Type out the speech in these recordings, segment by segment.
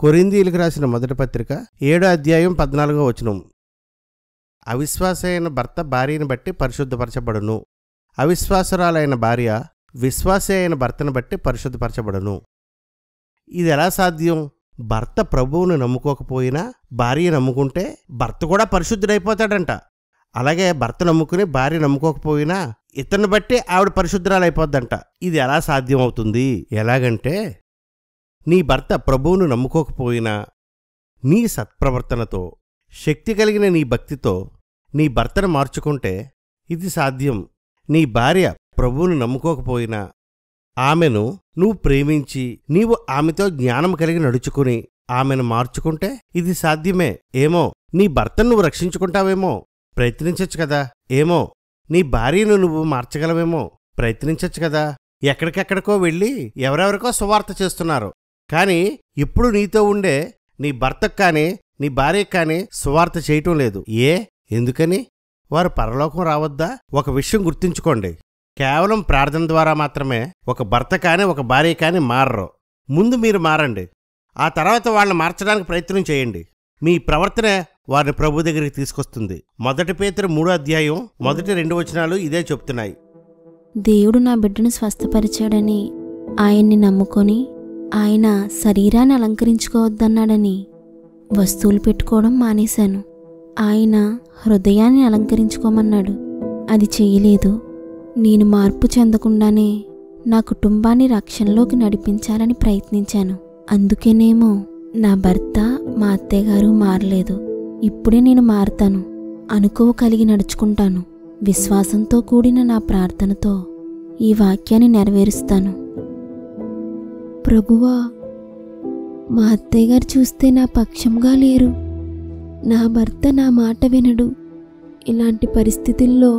కొరింథీయులకు రాసిన మొదటి పత్రిక 7వ అధ్యాయం 14వ వచనం. అవిశ్వాసైన భర్త భార్యను బట్టి పరిశుద్ధపరచబడును, అవిశ్వాసురాలైన భార్య విశ్వాసి అయిన భర్తను బట్టి పరిశుద్ధపరచబడును. ఇది ఎలా సాధ్యం? భర్త ప్రభువును నమ్ముకోకపోయినా భార్య నమ్ముకుంటే భర్త కూడా పరిశుద్ధుడైపోతాడంట. అలాగే భర్త నమ్ముకుని భార్య నమ్ముకోకపోయినా ఇతన్ని బట్టి ఆవిడ పరిశుద్ధురాలైపోద్దంట. ఇది ఎలా సాధ్యం అవుతుంది? ఎలాగంటే, నీ భర్త ప్రభువును నమ్ముకోకపోయినా నీ సత్ప్రవర్తనతో, శక్తి కలిగిన నీ భక్తితో నీ భర్తను మార్చుకుంటే ఇది సాధ్యం. నీ భార్య ప్రభువును నమ్ముకోకపోయినా ఆమెను నువ్వు ప్రేమించి నీవు ఆమెతో జ్ఞానం కలిగి నడుచుకుని ఆమెను మార్చుకుంటే ఇది సాధ్యమే. ఏమో నీ భర్తను నువ్వు రక్షించుకుంటావేమో, ప్రయత్నించచ్చు కదా. ఏమో నీ భార్యను నువ్వు మార్చగలవేమో, ప్రయత్నించచ్చు కదా. ఎక్కడికెక్కడికో వెళ్ళి ఎవరెవరికో సువార్త చేస్తున్నారు, కానీ ఇప్పుడు నీతో ఉండే నీ భర్తకు కానీ నీ భార్యకు కానీ సువార్త చేయటం లేదు. ఎందుకని? వారు పరలోకం రావద్దా? ఒక విషయం గుర్తుంచుకోండి, కేవలం ప్రార్థన ద్వారా మాత్రమే ఒక భర్త కానీ ఒక భార్య కానీ మారరు. ముందు మీరు మారండి, ఆ తర్వాత వాళ్ళని మార్చడానికి ప్రయత్నం చేయండి. మీ ప్రవర్తనే వారిని ప్రభు దగ్గరికి తీసుకొస్తుంది. 1 పేతురు 3వ అధ్యాయం మొదటి 2 వచనాలు ఇదే చెప్తున్నాయి. దేవుడు నా బిడ్డను స్వస్థపరిచాడని, ఆయన్ని నమ్ముకొని ఆయన శరీరాన్ని అలంకరించుకోవద్దన్నాడని వస్తువులు పెట్టుకోవడం మానేశాను. ఆయన హృదయాన్ని అలంకరించుకోమన్నాడు, అది చెయ్యలేదు. నేను మార్పు చెందకుండానే నా కుటుంబాన్ని రక్షణలోకి నడిపించాలని ప్రయత్నించాను. అందుకేనేమో నా భర్త మా అత్తయ్యగారు మారలేదు. ఇప్పుడే నేను మారతాను, అనుకువ కలిగి నడుచుకుంటాను. విశ్వాసంతో కూడిన నా ప్రార్థనతో ఈ వాక్యాన్ని నెరవేరుస్తాను. ప్రభువా, మా అత్తయ్యగారు చూస్తే నా పక్షంగా లేరు. నా భర్త నా మాట వినడు. ఇలాంటి పరిస్థితుల్లో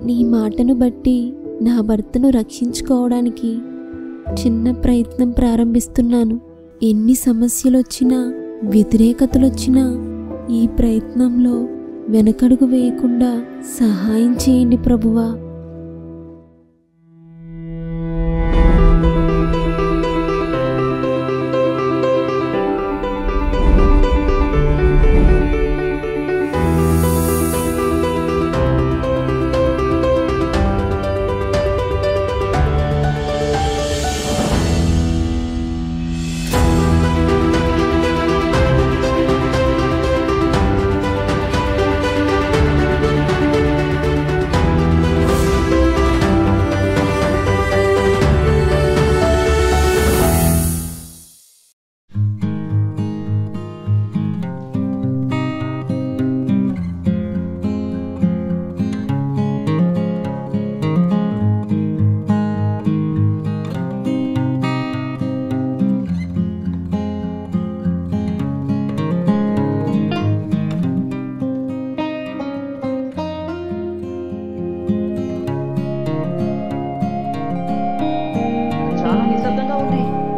నీ మాటను బట్టి నా భర్తను రక్షించుకోవడానికి చిన్న ప్రయత్నం ప్రారంభిస్తున్నాను. ఎన్ని సమస్యలొచ్చినా, వ్యతిరేకతలొచ్చినా ఈ ప్రయత్నంలో వెనకడుగు వేయకుండా సహాయం చేయండి ప్రభువా.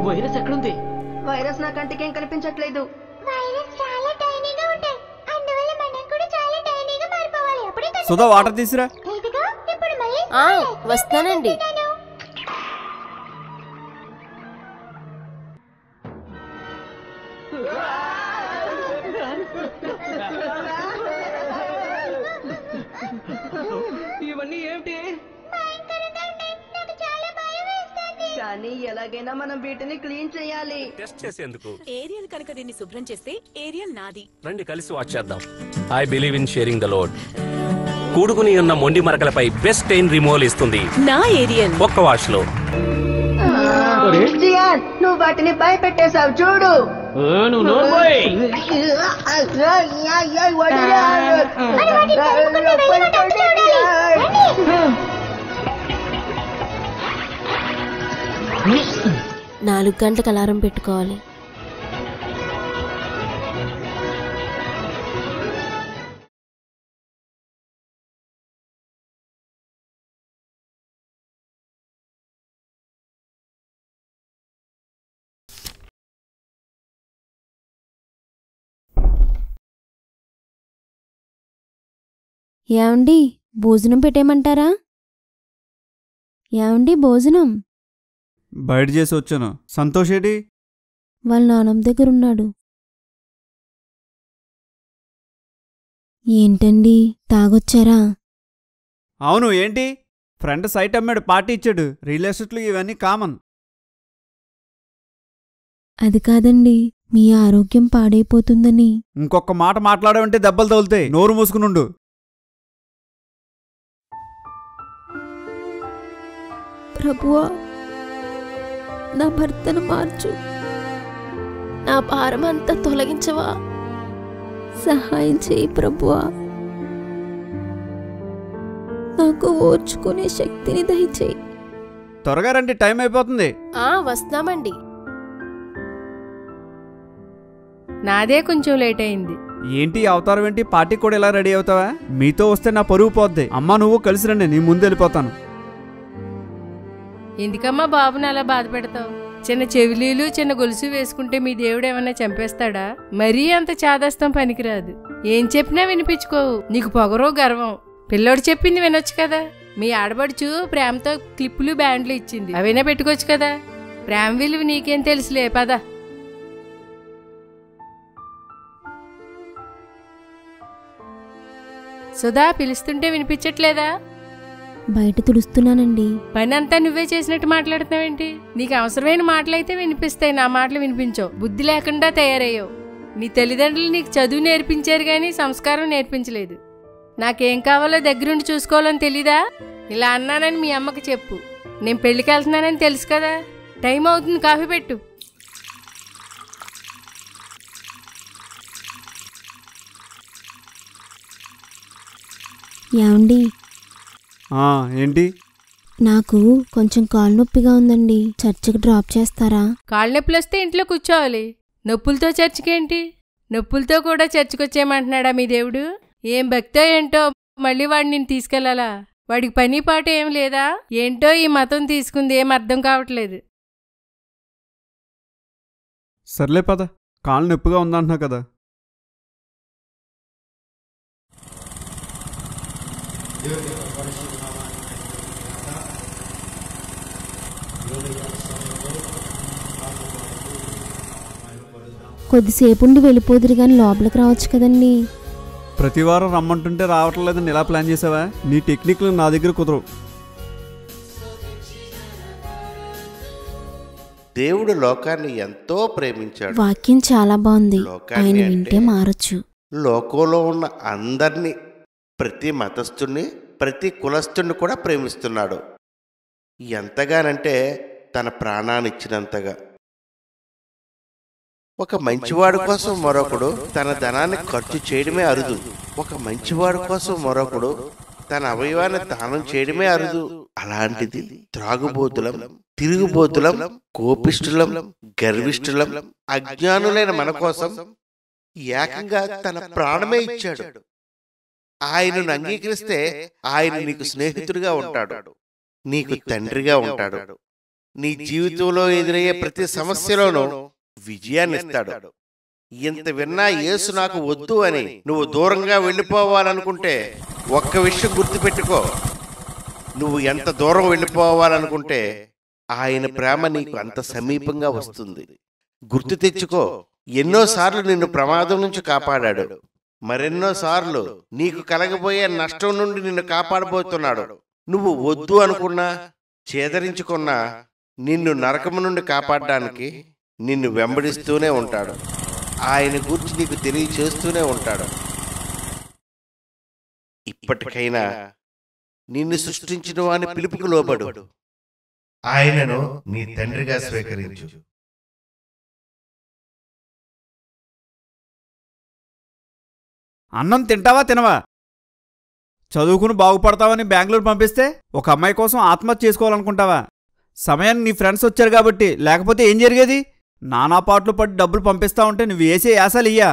వైరస్ ఎక్కడుంది? వైరస్ నా కంటికేం కనిపించట్లేదు. వైరస్ చాలా టైనీగా ఉంటాయి, అందువల్ల మనం కూడా చాలా టైనీగా మారిపోవాలి. అప్పుడే సుధా వాటర్ తీసురా. ఇదిగో ఇప్పుడు మళ్ళీ వస్తానండి. ఇవన్నీ ఏమిటి? కానీ ఎలాగైనా మనం వీటిని క్లీన్ చేయాలి. టెస్ట్ చేసేందుకు ఏరియల్ కనుక దీన్ని శుభ్రం చేస్తే ఏరియల్ నాది. రండి కలిసి వాచ్ చేద్దాం. I believe in sharing the load. కూడుకుని ఉన్న మొండి మరకలపై బెస్ట్ స్టెయిన్ రిమూవల్ ఇస్తుంది నా ఏరియల్ ఒక్క వాష్ లో. జియాన్, నువ్వు వాటిని భయపెట్టేశావు చూడు. నువ్వు నోర్మోయ్. 4 గంటలకు అలారం పెట్టుకోవాలి. ఏమండి, భోజనం పెట్టేయమంటారా? ఏమండి, భోజనం బయట చేసి వచ్చాను. సంతోష్ ఏడి? వాళ్ళ నాన్నమ్మ దగ్గర ఉన్నాడు. ఏంటండి తాగొచ్చారా? అవును, ఏంటి? ఫ్రెండ్ సైట్ అమ్మాడు, పార్టీ ఇచ్చాడు. రియల్ ఎస్టేట్లు ఇవన్నీ కామన్. అది కాదండి, మీ ఆరోగ్యం పాడైపోతుందని. ఇంకొక మాట మాట్లాడమంటే దెబ్బలు తగులుతాయి. నోరు మూసుకునుండు. ప్రభువా, నా భర్తను మార్చు, నా భారమంతా తొలగించవా, సహాయం చేయి ప్రభువా, నాకు ఓర్చుకునే శక్తిని దయచేయి. త్వరగా రండి, టైం అయిపోతుంది. వస్తామండి. నాదే కొంచెం లేట్ అయింది. ఏంటి అవతారం ఏంటి? పార్టీ కూడా ఇలా రెడీ అవుతావా? మీతో వస్తే నా పరువు పోద్ది. అమ్మా నువ్వు కలిసి రండి, నీ ముందు వెళ్ళిపోతాను. ఎందుకమ్మా బాబుని అలా బాధ పెడతావు? చిన్న చెవిలీలు చిన్న గొలుసు వేసుకుంటే మీ దేవుడు ఏమన్నా చంపేస్తాడా? మరీ అంత చాదస్తం పనికిరాదు. ఏం చెప్పినా వినిపించుకోవు. నీకు పొగరో గర్వం. పిల్లోడు చెప్పింది వినొచ్చు కదా. మీ ఆడబడుచు ప్రేమతో క్లిప్పులు బ్యాండ్లు ఇచ్చింది, అవైనా పెట్టుకోవచ్చు కదా. ప్రేమ విలువ నీకేం తెలుసులే, పద. సుధా, పిలుస్తుంటే వినిపించట్లేదా? బయట తుడుస్తున్నానండి. పనంతా నువ్వే చేసినట్టు మాట్లాడుతున్నావేంటి? నీకు అవసరమైన మాటలైతే వినిపిస్తాయి, నా మాటలు వినిపించవు. బుద్ధి లేకుండా తయారయ్యావు. నీ తల్లిదండ్రులు నీకు చదువు నేర్పించారు గాని సంస్కారం నేర్పించలేదు. నాకేం కావాలో దగ్గరుండి చూసుకోవాలని తెలీదా? ఇలా అన్నానని మీ అమ్మకి చెప్పు. నేను పెళ్లికి వెళ్తున్నానని తెలుసు కదా. టైం అవుతుంది, కాఫీ పెట్టు. ఏమండి, ఏంటి? నాకు కొంచెం కాలు నొప్పిగా ఉందండి, చర్చికి డ్రాప్ చేస్తారా? కాళ్ళు నొప్పులు వస్తే ఇంట్లో కూర్చోవాలి. నొప్పులతో చర్చికేంటి? నొప్పులతో కూడా చర్చికొచ్చేయమంటున్నాడా మీ దేవుడు? ఏం భక్తో ఏంటో, మళ్ళీ వాడిని నేను తీసుకెళ్లాలా? వాడికి పని పాట ఏం లేదా? ఏంటో ఈ మతం తీసుకుంది, ఏం అర్థం కావట్లేదు. సర్లే పద, కాళ్ళు నొప్పిగా ఉందంటున్నావు కదా. కొద్దిసేపుండి వెళ్ళిపోదురు గాని లోపలికి రావచ్చు కదండి. ప్రతివారం రమ్మంటుంటే రావట్లేదని ఎలా ప్లాన్ చేసావా? నీ టెక్నిక్లు నా దగ్గర కుదరవు. దేవుడు లోకాన్ని ఎంతో ప్రేమించాడు. వాక్యం చాలా బాగుంది, ఆయన లోకాన్ని వింటే అంటే మారచ్చు. లోకంలో ఉన్న అందరినీ, ప్రతి మతస్థుణ్ణి, ప్రతి కులస్థుణ్ణి కూడా ప్రేమిస్తున్నాడు. ఎంతగానంటే తన ప్రాణాన్ని ఇచ్చినంతగా. ఒక మంచివాడు కోసం మరొకడు తన ధనాన్ని ఖర్చు చేయడమే అరుదు. ఒక మంచివాడు కోసం మరొకడు తన అవయవాన్ని దానం చేయడమే అరుదు. అలాంటిది త్రాగుబోతులం, తిరుగుబోతులం, కోపిష్ఠులం, గర్విష్ఠులం, అజ్ఞానులైన మన కోసం ఏకంగా తన ప్రాణమే ఇచ్చాడు. ఆయనను అంగీకరిస్తే ఆయన నీకు స్నేహితుడిగా ఉంటాడు, నీకు తండ్రిగా ఉంటాడు. నీ జీవితంలో ఎదురయ్యే ప్రతి సమస్యలోనూ విజయాన్ని ఇస్తాడు. ఇంత విన్నా యేసు నాకు వద్దు అని నువ్వు దూరంగా వెళ్ళిపోవాలనుకుంటే ఒక్క విషయం గుర్తుపెట్టుకో. నువ్వు ఎంత దూరం వెళ్ళిపోవాలనుకుంటే ఆయన ప్రేమ నీకు అంత సమీపంగా వస్తుంది. గుర్తు తెచ్చుకో, ఎన్నోసార్లు నిన్ను ప్రమాదం నుంచి కాపాడాడు, మరెన్నోసార్లు నీకు కలగబోయే నష్టం నుండి నిన్ను కాపాడబోతున్నాడు. నువ్వు వద్దు అనుకున్నా, చేదరించుకున్నా నిన్ను నరకము నుండి కాపాడడానికి నిన్ను వెంబడిస్తూనే ఉంటాడు. ఆయన గురించి నీకు తెలియచేస్తూనే ఉంటాడు. ఇప్పటికైనా నిన్ను సృష్టించిన వాని పిలుపుకు లోబడు. ఆయనను నీ తండ్రిగా స్వీకరించు. అన్నం తింటావా తినవా? చదువుకుని బాగుపడతావని బెంగళూరు పంపిస్తే ఒక అమ్మాయి కోసం ఆత్మహత్య చేసుకోవాలనుకుంటావా? సమయాన్ని నీ ఫ్రెండ్స్ వచ్చారు కాబట్టి, లేకపోతే ఏం జరిగేది? నానా పాటలు పడి డబ్బులు పంపిస్తా ఉంటే నువ్వు వేసే యాసలు ఇయ్యా?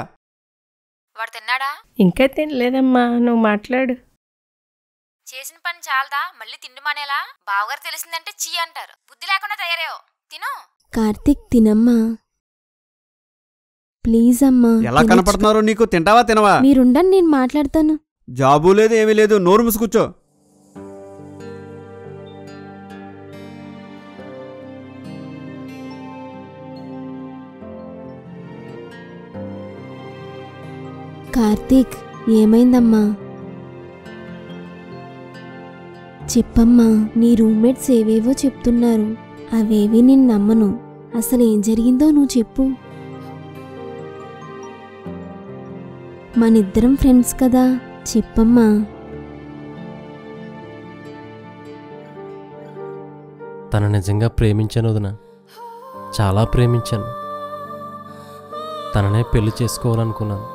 వాడు తిన్నాడా? ఇంకా తినలేదమ్మా, నువ్వు మాట్లాడు. చేసిన పని చాలదా? మళ్ళీ తిండి మానేలా? బావగారు తెలిసిందంటే చీ అంటారు. బుద్ధి లేకుండా తయారయ్యో. తిను. కార్తీక్, తినమ్మా ప్లీజ్ అమ్మా. ఎలా కనపడుతున్నారో నీకు? తింటావా తినవా? మీరుండండి, నేను మాట్లాడతాను. జాబు లేదు, ఏమీ లేదు, నోరు మూసుకూర్చో. కార్తీక్, ఏమైందమ్మా? చెప్పమ్మా. నీ రూమ్మేట్స్ ఏవేవో చెప్తున్నారు, అవేవి నేను నమ్మను. అసలు ఏం జరిగిందో నువ్వు చెప్పు. మనిద్దరం ఫ్రెండ్స్ కదా, చెప్పమ్మా. తను నిజంగా ప్రేమించాను వదిన, చాలా ప్రేమించాను. తననే పెళ్లి చేసుకోవాలనుకున్నాను.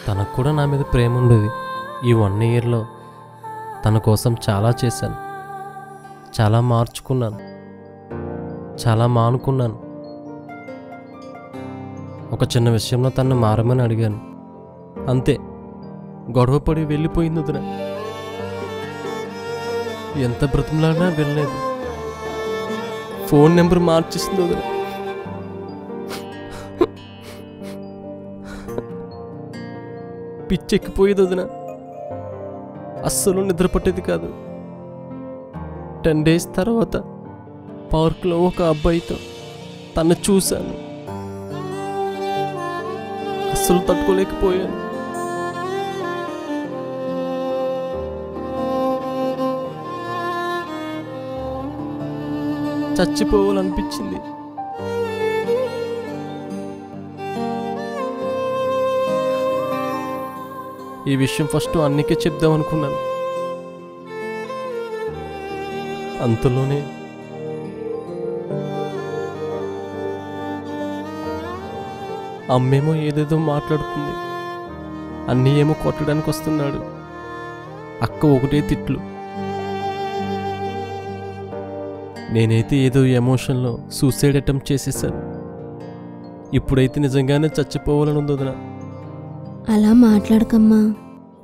తనకు కూడా నా మీద ప్రేమ ఉండేది. ఈ 1 ఇయర్లో తన కోసం చాలా చేశాను, చాలా మార్చుకున్నాను, చాలా మానుకున్నాను. ఒక చిన్న విషయంలో తనను మారమని అడిగాను, అంతే. గొడవపడి వెళ్ళిపోయింది వదిన. ఎంత బ్రతిమలాడినా వెళ్ళలేదు. ఫోన్ నెంబర్ మార్చేసింది వదిన. పిచ్చెక్కిపోయేది వదిన. అస్సలు నిద్ర పట్టేది కాదు. 10 డేస్ తర్వాత పార్క్లో ఒక అబ్బాయితో తను చూశాను. అస్సలు తట్టుకోలేకపోయాను. చచ్చిపోవాలనిపించింది. ఈ విషయం ఫస్ట్ అన్నికే చెప్దాం అనుకున్నాను. అంతలోనే అమ్మేమో ఏదేదో మాట్లాడుతుంది. అన్నీ ఏమో కొట్టడానికి వస్తున్నాడు. అక్క ఒకటే తిట్లు. నేనైతే ఏదో ఎమోషన్లో సూసైడ్ అటెంప్ట్ చేసేసాను. ఇప్పుడైతే నిజంగానే చచ్చిపోవాలని ఉంది వదిన. అలా మాట్లాడకమ్మా.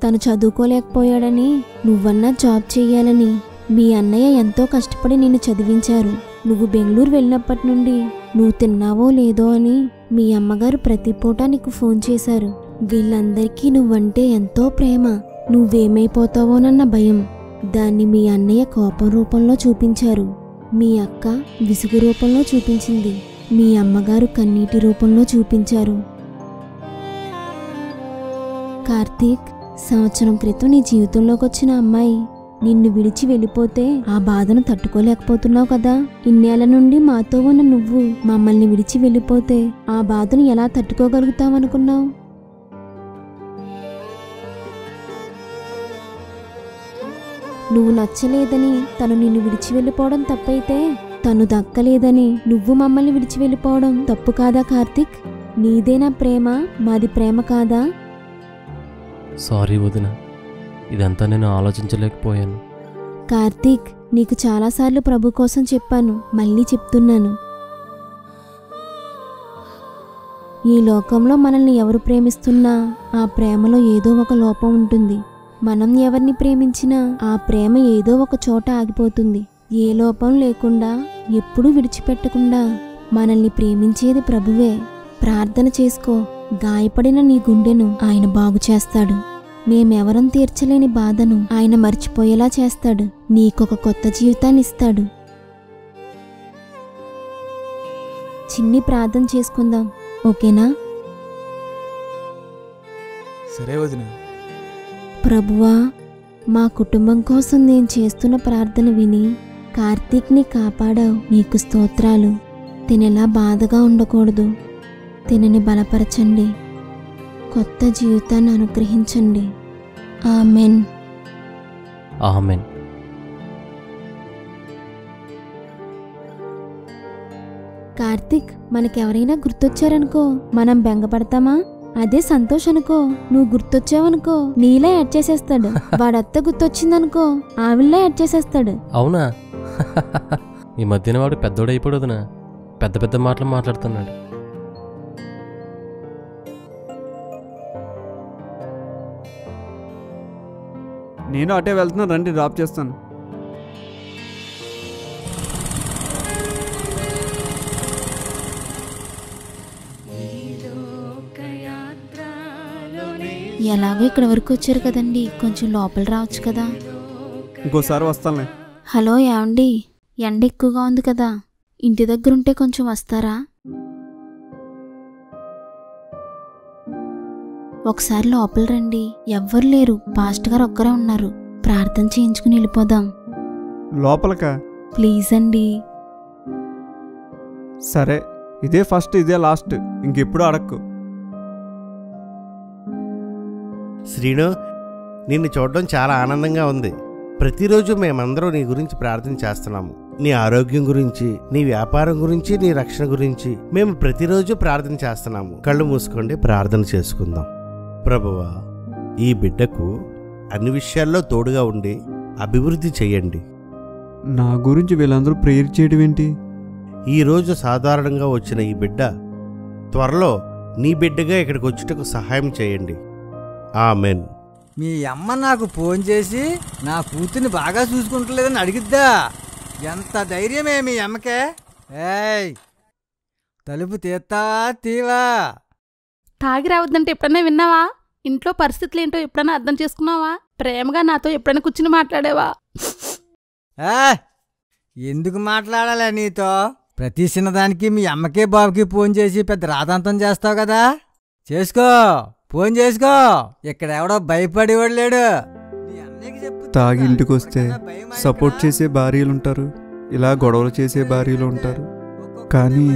తను చదువుకోలేకపోయాడని నువ్వన్నా జాబ్ చెయ్యాలని మీ అన్నయ్య ఎంతో కష్టపడి నిన్ను చదివించారు. నువ్వు బెంగళూరు వెళ్ళినప్పటి నుండి నువ్వు తిన్నావో లేదో అని మీ అమ్మగారు ప్రతి పూట నీకు ఫోన్ చేశారు. వీళ్ళందరికీ నువ్వంటే ఎంతో ప్రేమ. నువ్వేమైపోతావోనన్న భయం. దాన్ని మీ అన్నయ్య కోపం రూపంలో చూపించారు. మీ అక్క విసుగు రూపంలో చూపించింది. మీ అమ్మగారు కన్నీటి రూపంలో చూపించారు. కార్తీక్, సంవత్సరం క్రితం నీ జీవితంలోకి వచ్చిన అమ్మాయి నిన్ను విడిచి వెళ్ళిపోతే ఆ బాధను తట్టుకోలేకపోతున్నావు కదా. ఇన్నేళ్ల నుండి మాతో ఉన్న నువ్వు మమ్మల్ని విడిచి వెళ్ళిపోతే ఆ బాధను ఎలా తట్టుకోగలుగుతావనుకున్నావు? నువ్వు నచ్చలేదని తను నిన్ను విడిచి వెళ్ళిపోవడం తప్పైతే, తను దక్కలేదని నువ్వు మమ్మల్ని విడిచి వెళ్ళిపోవడం తప్పు కాదా కార్తీక్? నీదేనా ప్రేమ, మాది ప్రేమ కాదా? సారీ వదిన, ఇదంతా నేను ఆలోచించలేకపోయాను. కార్తీక్, నీకు చాలాసార్లు ప్రభు కోసం చెప్పాను, మళ్ళీ చెప్తున్నాను. ఈ లోకంలో మనల్ని ఎవరు ప్రేమిస్తున్నా ఆ ప్రేమలో ఏదో ఒక లోపం ఉంటుంది. మనం ఎవరిని ప్రేమించినా ఆ ప్రేమ ఏదో ఒక చోట ఆగిపోతుంది. ఏ లోపం లేకుండా, ఎప్పుడూ విడిచిపెట్టకుండా మనల్ని ప్రేమించేది ప్రభువే. ప్రార్థన చేసుకో. గాయపడిన నీ గుండెను ఆయన బాగు చేస్తాడు. మేమెవరం తీర్చలేని బాధను ఆయన మర్చిపోయేలా చేస్తాడు. నీకొక కొత్త జీవితాన్ని ఇస్తాడు. చిన్ని ప్రార్థన చేసుకుందాం, ఓకేనా? సరే వదిన. ప్రభువా, మా కుటుంబం కోసం నేను చేస్తున్న ప్రార్థన విని కార్తీక్ని కాపాడావు. నీకు స్తోత్రాలు. తినెలా బాధగా ఉండకూడదు. తినని బలపరచండి. కొత్త జీవితాన్ని అనుగ్రహించండి. ఆమెన్. ఆమెన్. కార్తీక్, మనకెవరైనా గుర్తొచ్చారనుకో మనం బెంగపడతామా? అదే సంతోష్ అనుకో, నువ్వు గుర్తొచ్చావనుకో నీలా యాడ్ చేసేస్తాడు. వాడత్త గుర్తొచ్చిందనుకో ఆవిల్లా యాడ్ చేసేస్తాడు. అవునా? ఈ మధ్యన వాడు పెద్దోడైపోడునా, పెద్ద పెద్ద మాటలు మాట్లాడుతున్నాడు. నేను అటే వెళ్తున్నాను, రండి డ్రాప్ చేస్తాను. ఎలాగో ఇక్కడ వరకు వచ్చారు కదండి, కొంచెం లోపల రావచ్చు కదా. ఇంకోసారి వస్తానులే. హలో, ఏమండి? ఎండ ఎక్కువగా ఉంది కదా, ఇంటి దగ్గర ఉంటే కొంచెం వస్తారా? ఒకసారి లోపల రండి. ఎవ్వరు లేరు, పాస్టర్ గారు ఒక్కరే ఉన్నారు. ప్రార్థన చేయించుకుని వెళ్ళిపోదాం. లోపలకా? ప్లీజ్ అండి. సరే, ఇదే ఫస్ట్ ఇదే లాస్ట్, ఇంకెప్పుడు అడక్కు. శ్రీను, నిన్ను చూడడం చాలా ఆనందంగా ఉంది. ప్రతిరోజు మేమందరం నీ గురించి ప్రార్థన చేస్తున్నాము. నీ ఆరోగ్యం గురించి, నీ వ్యాపారం గురించి, నీ రక్షణ గురించి మేము ప్రతిరోజు ప్రార్థన చేస్తున్నాము. కళ్ళు మూసుకోండి, ప్రార్థన చేసుకుందాం. ప్రభువా, ఈ బిడ్డకు అన్ని విషయాల్లో తోడుగా ఉండి అభివృద్ధి చెయ్యండి. నా గురించి వీళ్ళందరూ ప్రేయర్ చేయడం ఏంటి? ఈరోజు సాధారణంగా వచ్చిన ఈ బిడ్డ త్వరలో నీ బిడ్డగా ఇక్కడికి వచ్చుటకు సహాయం చేయండి. ఆమెన్. మీ అమ్మ నాకు ఫోన్ చేసి నా కూతుర్ని బాగా చూసుకుంటలేదని అడిగిద్దా? ఎంత ధైర్యమే మీ అమ్మకే? ఏయ్, తలుపు తీస్తావా తీవా? తాగి రావద్దంటే ఎప్పుడన్నా విన్నావా? ఇంట్లో పరిస్థితులు ఏంటో ఎప్పుడన్నా అర్థం చేసుకున్నావా? ప్రేమగా నాతో ఎప్పుడైనా కూర్చుని మాట్లాడేవా? ఎందుకు మాట్లాడాలా నీతో? ప్రతి చిన్నదానికి మీ అమ్మకే బాబుకి ఫోన్ చేసి పెద్ద రాతాంతం చేస్తావు కదా. చేసుకో, ఫోన్ చేసుకో. ఇక్కడ ఎవడో భయపడేవాడు లేడు. తాగి ఇంటికి వస్తే సపోర్ట్ చేసే భార్యలుంటారు, ఇలా గొడవలు చేసే భార్యలు ఉంటారు. కానీ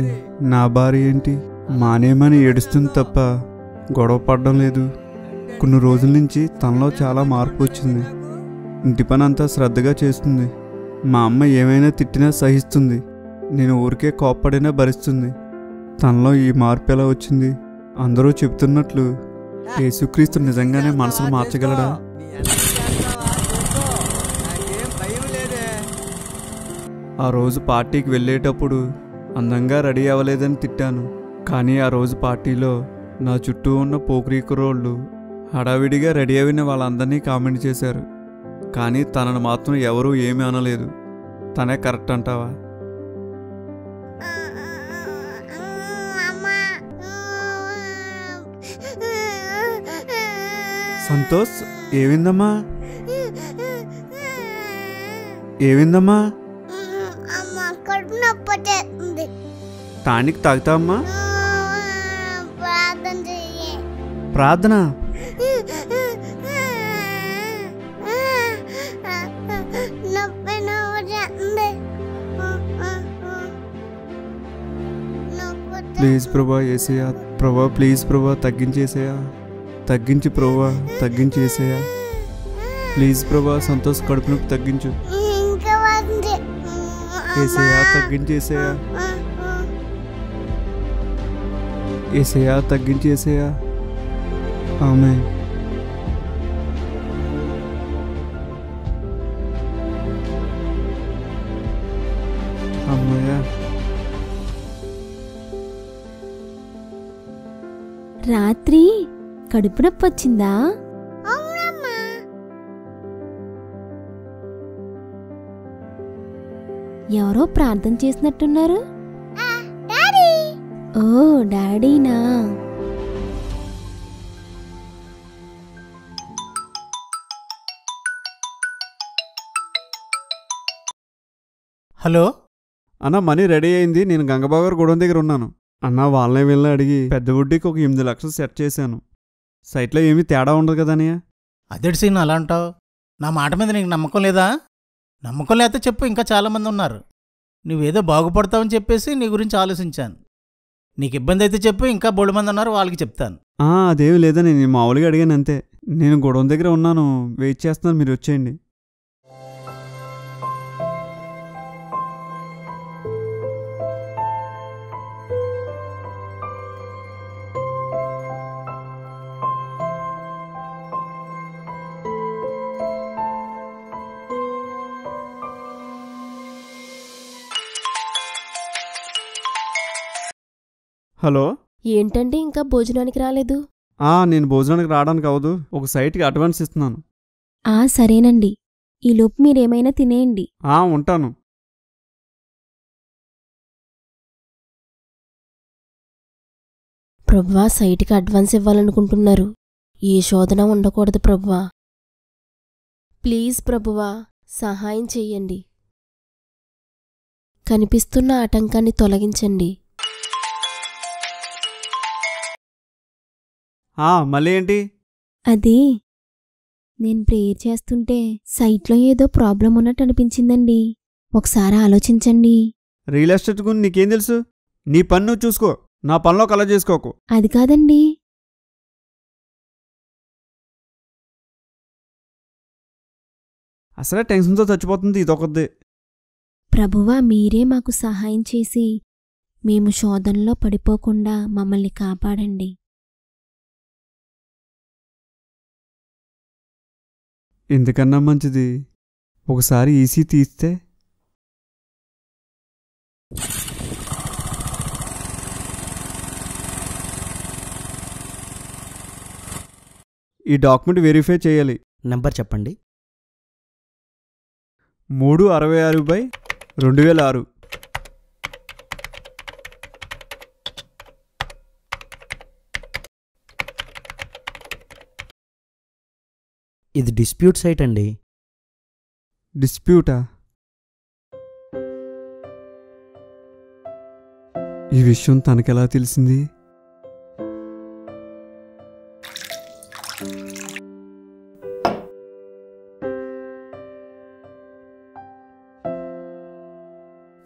నా భార్య ఏంటి, మానేమని ఏడుస్తుంది తప్ప గొడవ పడడం లేదు. కొన్ని రోజుల నుంచి తనలో చాలా మార్పు వచ్చింది. ఇంటి పని అంతా శ్రద్ధగా చేస్తుంది. మా అమ్మ ఏమైనా తిట్టినా సహిస్తుంది. నేను ఊరికే కోప్పడినా భరిస్తుంది. తనలో ఈ మార్పు ఎలా వచ్చింది? అందరూ చెప్తున్నట్లు యేసుక్రీస్తు నిజంగానే మనసును మార్చగలడా? ఆ రోజు పార్టీకి వెళ్ళేటప్పుడు అందంగా రెడీ అవ్వలేదని తిట్టాను. కానీ ఆ రోజు పార్టీలో నా చుట్టూ ఉన్న పోకిరీ కుర్రోళ్ళు హడావిడిగా రెడీ అయిన వాళ్ళందరినీ కామెంట్ చేశారు. కానీ తనను మాత్రం ఎవరూ ఏమీ అనలేదు. తనే కరెక్ట్ అంటావా? సంతోష్, ఏవిందమ్మా? ఏవిందమ్మా? టానిక్ తాగుతావమ్మా? ప్రార్థన? ప్లీజ్ ప్రభా ఏసయ్యా, ప్రభా ప్లీజ్ ప్రభా తగ్గించేసేయా, తగ్గించి ప్రభా తగ్గించేసేయా. ప్లీజ్ ప్రభా సంతోష్ కడుపు నొప్పి తగ్గించు. ఏసయ్యా తగ్గించేసేయా, ఏసయ్యా తగ్గించేసేయా. ఆమేన్. అమ్మయ్యా. రాత్రి కడుపు నొప్పి వచ్చిందా? ఎవరో ప్రార్థన చేసినట్టున్నారు. ఓ డాడీనా? హలో అన్న, మనీ రెడీ అయింది. నేను గంగబాగారు గొడవ దగ్గర ఉన్నాను. అన్న వాళ్ళని వీళ్ళని అడిగి పెద్ద వడ్డీకి ఒక 8 లక్షలు సెట్ చేశాను. సైట్లో ఏమీ తేడా ఉండదు కదా అన్నయ్య? అదేంటి సీన్ అలా అంటావు? నా మాట మీద నీకు నమ్మకం లేదా? నమ్మకం లేకపోతే చెప్పు, ఇంకా చాలామంది ఉన్నారు. నువ్వేదో బాగుపడతావని చెప్పేసి నీ గురించి ఆలోచించాను. నీకు ఇబ్బంది అయితే చెప్పు, ఇంకా బోల్డ్ మంది ఉన్నారు, వాళ్ళకి చెప్తాను. అదేమి లేదని నేను మామూలుగా అడిగాను అంతే. నేను గొడవ దగ్గర ఉన్నాను, వెయిట్ చేస్తున్నాను, మీరు వచ్చేయండి. హలో, ఏంటంటే ఇంకా భోజనానికి రాలేదు? నేను భోజనానికి రావడానికి అవదు, ఒక సైట్కి అడ్వాన్స్ ఇస్తున్నాను. సరేనండి, ఈలోపు మీరేమైనా తినేయండి. ఉంటాను. ప్రభువా, సైట్కి అడ్వాన్స్ ఇవ్వాలనుకుంటున్నారు. ఏ శోధన ఉండకూడదు ప్రభువా. ప్లీజ్ ప్రభువా, సహాయం చెయ్యండి. కనిపిస్తున్న ఆటంకాన్ని తొలగించండి. మళ్ళీ ఏంటి? అది నేను ప్రేయర్ చేస్తుంటే సైట్లో ఏదో ప్రాబ్లం ఉన్నట్టు అనిపించిందండి. ఒకసారి ఆలోచించండి. రియల్ ఎస్టేట్ గురించి నీకేం తెలుసు? నీ పని నువ్వు చూసుకో, నా పనిలో కల చేసుకోకు. అది కాదండి. అసలే టెన్షన్తో చచ్చిపోతుంది ఇదొకద్ది. ప్రభువా, మీరే మాకు సహాయం చేసి మేము శోధనలో పడిపోకుండా మమ్మల్ని కాపాడండి. ఎందుకన్నా మంచిది ఒకసారి ఈసీ తీస్తే. ఈ డాక్యుమెంట్ వెరిఫై చేయాలి. నెంబర్ చెప్పండి. 366/2006. ఇది డిస్ప్యూట్ సైట్ అండి. డిస్ప్యూటా? ఈ విషయం తనకెలా తెలిసింది?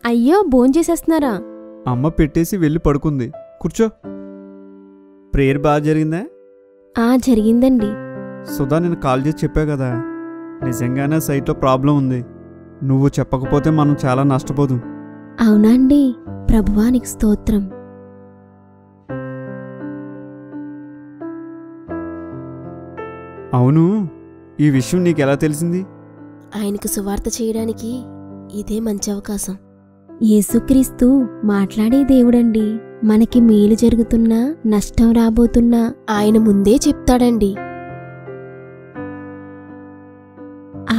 అయ్యో, భోంచేసేస్తున్నారా? అమ్మ పెట్టేసి వెళ్ళి పడుకుంది. కూర్చో. ప్రేయర్ బాగా జరిగిందా? జరిగిందండి. సుధా, నేను కాల్ చేసి చెప్పా కదా, నిజంగానే సైట్లో ప్రాబ్లం ఉంది. నువ్వు చెప్పకపోతే మనం చాలా నష్టపోదు. అవునా అండి? ప్రభువానికి స్తోత్రం. అవును, ఈ విషయం నీకెలా తెలిసింది? ఆయనకు సువార్త చేయడానికి ఇదే మంచి అవకాశం. యేసుక్రీస్తు మాట్లాడే దేవుడండి. మనకి మేలు జరుగుతున్నా నష్టం రాబోతున్నా ఆయన ముందే చెప్తాడండి.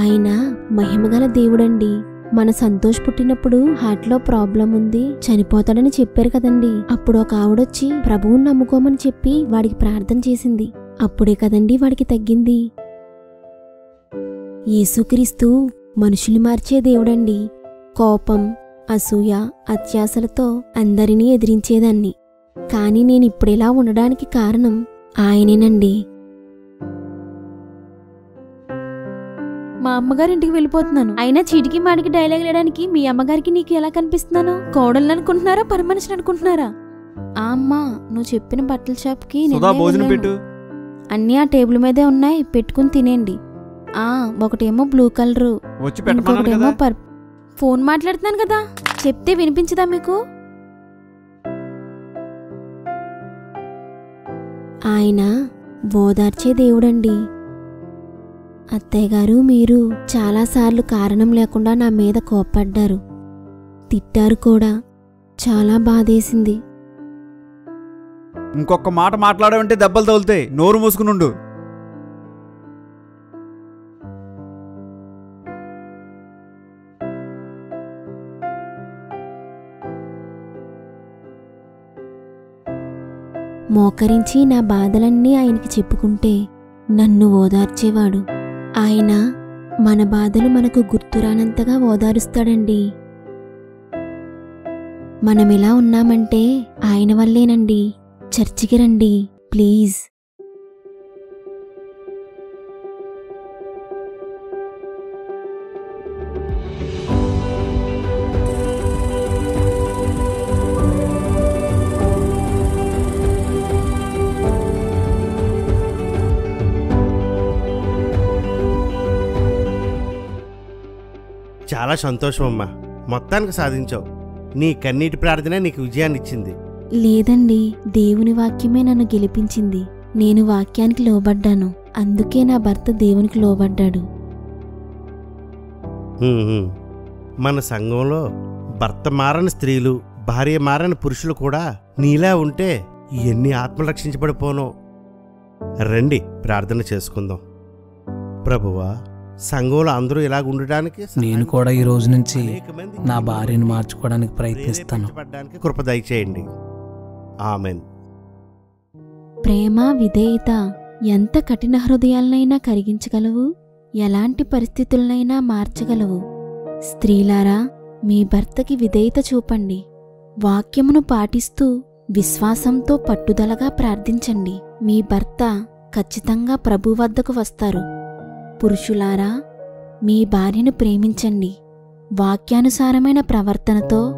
ఆయన మహిమగల దేవుడండి. మన సంతోష్ పుట్టినప్పుడు హార్ట్లో ప్రాబ్లం ఉంది, చనిపోతాడని చెప్పారు కదండి. అప్పుడు ఒక ఆవిడొచ్చి ప్రభువుని నమ్ముకోమని చెప్పి వాడికి ప్రార్థన చేసింది. అప్పుడే కదండి వాడికి తగ్గింది. యేసుక్రీస్తు మనుషులు మార్చే దేవుడండి. కోపం, అసూయ, అత్యాశలతో అందరినీ ఎదిరించేదాన్ని. కానీ నేనిప్పుడిలా ఉండడానికి కారణం ఆయనేనండి. మా అమ్మగారింటికి వెళ్ళిపోతున్నాను. అయినా చీటికి మాటికి డైలాగ్ లేడానికి మీ అమ్మగారికి నీకు ఎలా కనిపిస్తున్నాను? కోడళ్ళు అనుకుంటున్నారా, పని మనిషిని అనుకుంటున్నారా? అమ్మా, నువ్వు చెప్పిన బట్టల షాప్కి అన్నీ ఆ టేబుల్ మీదే ఉన్నాయి, పెట్టుకుని తినేయండి. ఒకటేమో బ్లూ కలరు, ఇంకొకటేమో ఫోన్ మాట్లాడుతున్నాను కదా, చెప్తే వినిపించదా మీకు? ఆయన ఓదార్చే దేవుడండి. అత్తయ్య గారు, మీరు చాలాసార్లు కారణం లేకుండా నా మీద కోప్పడ్డారు, తిట్టారు కూడా. చాలా బాధేసింది. ఇంకొక మాట మాట్లాడమంటే దెబ్బలు తగులుతాయి. నోరు మూసుకునుండు. మోకరించి నా బాధలన్నీ ఆయనకి చెప్పుకుంటే నన్ను ఓదార్చేవాడు. ఆయన మన బాధలు మనకు గుర్తురానంతగా ఓదారుస్తాడండి. మనమిలా ఉన్నామంటే ఆయన వల్లేనండి. చర్చికి రండి ప్లీజ్. చాలా సంతోషం అమ్మా, మొత్తానికి సాధించావు. నీ కన్నీటి ప్రార్థనే నీకు విజయాన్ని ఇచ్చింది. లేదండి, దేవుని వాక్యమే నన్ను గెలిపించింది. నేను వాక్యానికి లోబడ్డాను, అందుకే నా భర్త దేవునికి లోబడ్డాడు. మన సంఘంలో భర్త మారని స్త్రీలు, భార్య మారని పురుషులు కూడా నీలా ఉంటే ఎన్ని ఆత్మలు రక్షించబడిపోనో. రండి ప్రార్థన చేసుకుందాం. ప్రభువా, సంఘంలో అందరూ ఇలాగుండడానికి నేను కూడా ఈ రోజు నుంచి నా భార్యను మార్చుకోవడానికి ప్రయత్నిస్తాను. కృప దయచేయండి. ఆమెన్. ప్రేమ, విధేయత ఎంత కఠిన హృదయాలనైనా కరిగించగలవు, ఎలాంటి పరిస్థితులనైనా మార్చగలవు. స్త్రీలారా, మీ భర్తకి విధేయత చూపండి. వాక్యమును పాటిస్తూ విశ్వాసంతో పట్టుదలగా ప్రార్థించండి. మీ భర్త ఖచ్చితంగా ప్రభు వద్దకు వస్తారు. పురుషులారా, మీ భార్యను ప్రేమించండి. వాక్యానుసారమైన ప్రవర్తనతో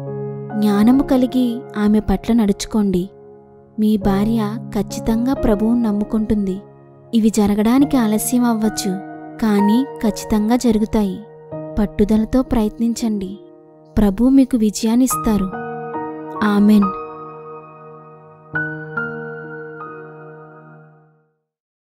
జ్ఞానము కలిగి ఆమె పట్ల నడుచుకోండి. మీ భార్య ఖచ్చితంగా ప్రభువును నమ్ముకుంటుంది. ఇవి జరగడానికి ఆలస్యం అవ్వచ్చు, కానీ ఖచ్చితంగా జరుగుతాయి. పట్టుదలతో ప్రయత్నించండి. ప్రభు మీకు విజయాన్నిస్తారు. ఆమెన్.